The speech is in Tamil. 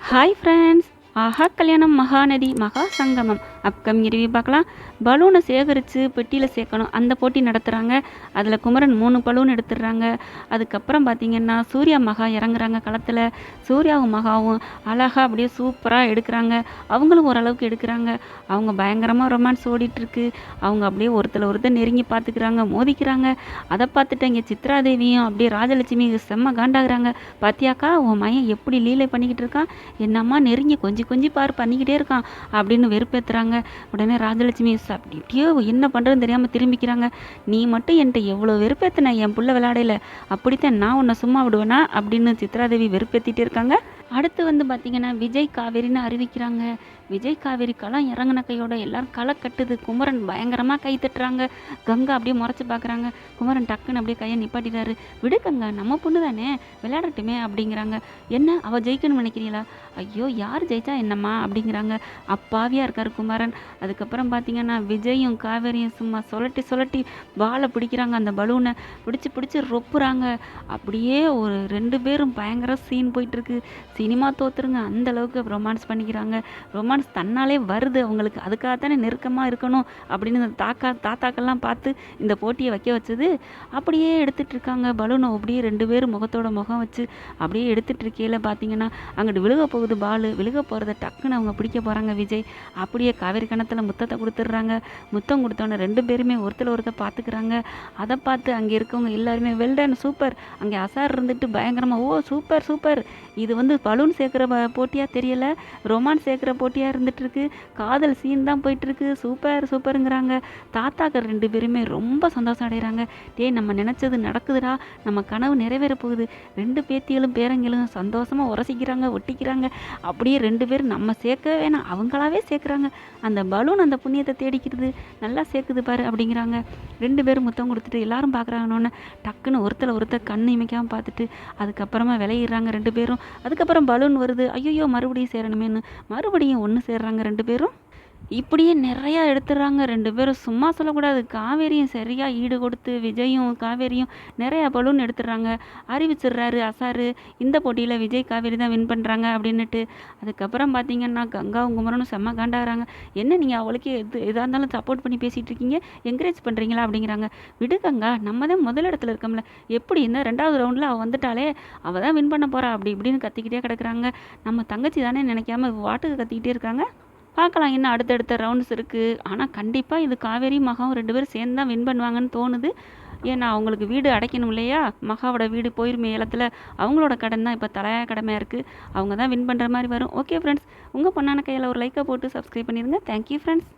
Hi friends. ஆஹா கல்யாணம் மகாநதி மகா சங்கமம் அப்கமிங் ரிவ்யூ பார்க்கலாம். பலூனை சேகரித்து பெட்டியில் சேர்க்கணும், அந்த போட்டி நடத்துகிறாங்க. அதில் குமரன் 3 பலூன் எடுத்துடுறாங்க. அதுக்கப்புறம் பார்த்திங்கன்னா சூர்யா மகா இறங்குறாங்க களத்தில். சூர்யாவும் மகாவும் அழகாக அப்படியே சூப்பராக எடுக்கிறாங்க. அவங்களும் ஓரளவுக்கு எடுக்கிறாங்க. அவங்க பயங்கரமாக ரொமான்ஸ் ஓடிட்டுருக்கு. அவங்க அப்படியே ஒருத்தர் நெருங்கி பார்த்துக்கிறாங்க, மோதிக்கிறாங்க. அதை பார்த்துட்டு இங்கே சித்ராதேவியும் அப்படியே ராஜலட்சுமி செம்ம காண்டாகிறாங்க. பாத்தியாக்கா உன் மையன் எப்படி லீலை பண்ணிக்கிட்டு இருக்கான், என்னம்மா நெருங்கி கொஞ்சம் பார் பண்ணிக்கிட்டே இருக்கான் அப்படின்னு வெறுப்பேற்றுறாங்க. உடனே ராஜலட்சுமி அப்படியோ என்ன பண்ணுறதுன்னு தெரியாமல் திரும்பிக்கிறாங்க. நீ மட்டும் என்கிட்ட எவ்வளோ வெறுப்பேற்றின, என் புள்ள விளையாடையில, அப்படித்தான் நான் உன்னை சும்மா விடுவேனா அப்படின்னு சித்ராதேவி வெறுப்பேற்றிட்டே இருக்காங்க. அடுத்து பார்த்திங்கன்னா விஜய் காவேரின்னு அறிவிக்கிறாங்க. விஜய் காவேரி களம் இறங்கின கையோட எல்லாரும் களை கட்டுது. குமரன் பயங்கரமாக கை தட்டுறாங்க. கங்கா அப்படியே முறைச்சி பார்க்குறாங்க. குமரன் டக்குன்னு அப்படியே கையை நிப்பாட்டிட்டாரு. விடு கங்கா, நம்ம பொண்ணு தானே, விளையாடட்டுமே அப்படிங்கிறாங்க. என்ன அவள் ஜெயிக்கணும்னு நினைக்கிறீங்களா? ஐயோ யார் ஜெயிச்சா என்னம்மா அப்படிங்கிறாங்க. அப்பாவியாக இருக்கார் குமரன். அதுக்கப்புறம் பார்த்திங்கன்னா விஜயும் காவேரியும் சும்மா சொல்லட்டி பாலை பிடிக்கிறாங்க. அந்த பலூனை பிடிச்சி ரொப்புறாங்க. அப்படியே ஒரு 2 பேரும் பயங்கர சீன் போயிட்டுருக்கு. சினிமா தோத்துருங்க, அந்த அளவுக்கு ரொமான்ஸ் பண்ணிக்கிறாங்க. ரொமான்ஸ் தன்னாலே வருது அவங்களுக்கு. அதுக்காக தானே நெருக்கமாக இருக்கணும் அப்படின்னு இந்த தாத்தாக்கெல்லாம் பார்த்து இந்த போட்டியை வைக்க வச்சது. அப்படியே எடுத்துகிட்டு இருக்காங்க பலூனை. அப்படியே 2 பேரும் முகத்தோட முகம் வச்சு அப்படியே எடுத்துகிட்டு இருக்கையில் பார்த்தீங்கன்னா அங்கிட்டு விழுக போகுது பால். விழுக போகிறத டக்குன்னு அவங்க பிடிக்க போகிறாங்க. விஜய் அப்படியே காவேரி கணத்தில் முத்தத்தை கொடுத்துட்றாங்க. முத்தம் கொடுத்தோன்னே 2 பேருமே ஒருத்தர் பார்த்துக்கிறாங்க. அதை பார்த்து அங்கே இருக்கவங்க எல்லாருமே வெல்டன் சூப்பர். அங்கே அசார் இருந்துட்டு பயங்கரமாக ஓ சூப்பர், இது பலூன் சேர்க்குற போட்டியாக தெரியலை, ரொமான்ஸ் சேர்க்குற போட்டியாக இருந்துகிட்ருக்கு, காதல் சீன் தான் போயிட்டுருக்கு, சூப்பருங்கிறாங்க. தாத்தாக்கள் 2 பேருமே ரொம்ப சந்தோஷம் அடைகிறாங்க. நம்ம நினச்சது நடக்குதுடா, நம்ம கனவு நிறைவேற போகுது. 2 பேத்திகளும் பேரங்களும் சந்தோஷமாக உரசிக்கிறாங்க, ஒட்டிக்கிறாங்க. அப்படியே 2 பேரும் நம்ம சேர்க்க வேணாம், அவங்களாவே சேர்க்குறாங்க. அந்த பலூன் அந்த புண்ணியத்தை தேடிக்கிறது, நல்லா சேர்க்குது பாரு அப்படிங்கிறாங்க. 2 பேரும் முத்தம் கொடுத்துட்டு எல்லாரும் பார்க்குறாங்கன்னு டக்குன்னு ஒருத்தர் கண்ணு இமைக்காமல் பார்த்துட்டு அதுக்கப்புறமா விளையிடுறாங்க 2 பேரும். அதுக்கப்புறம் பலூன் வருது. ஐயோ மறுபடியும் சேரணுமேனு மறுபடியும் ஒன்று சேர்றாங்க 2 பேரும். இப்படியே நிறையா எடுத்துடுறாங்க 2 பேரும். சும்மா சொல்லக்கூடாது. காவேரியும் சரியாக ஈடு கொடுத்து விஜயும் காவேரியும் நிறையா பலூன் எடுத்துடுறாங்க. அறிவிச்சிடுறாரு அசாரு, இந்த போட்டியில் விஜய் காவேரி தான் வின் பண்ணுறாங்க அப்படின்னுட்டு. அதுக்கப்புறம் பார்த்தீங்கன்னா கங்காவும் குமரனும் செம்ம காண்டாகிறாங்க. என்ன நீங்கள் அவளுக்கு எதாக இருந்தாலும் சப்போர்ட் பண்ணி பேசிகிட்டு இருக்கீங்க, என்கரேஜ் பண்ணுறீங்களா அப்படிங்கிறாங்க. விடு கங்கா, நம்ம தான் முதல் இடத்துல இருக்கோம்ல, எப்படி இந்த 2வது ரவுண்டில் அவள் வந்துட்டாலே அவள் தான் வின் பண்ண போகிறா அப்படி இப்படின்னு கத்திக்கிட்டே கிடக்குறாங்க. நம்ம தங்கச்சி தானே நினைக்காம வாட்டுக்கு கத்திக்கிட்டே இருக்காங்க. பார்க்கலாம், இன்னும் அடுத்தடுத்த ரவுண்ட்ஸ் இருக்குது. ஆனால் கண்டிப்பாக இது காவேரி மகாவும் 2 பேரும் சேர்ந்து தான் வின் பண்ணுவாங்கன்னு தோணுது. ஏன்னா அவங்களுக்கு வீடு அடைக்கணும் இல்லையா, மகாவோட வீடு போயிருமே ஏலத்தில், அவங்களோட கடன் தான் இப்போ தலையாக கடமையாக இருக்குது. அவங்க தான் வின் பண்ணுற மாதிரி வரும். ஓகே ஃப்ரெண்ட்ஸ், உங்கள் பொண்ணான கையில் ஒரு லைக்கை போட்டு சப்ஸ்கிரைப் பண்ணிடுங்க. Thank you friends.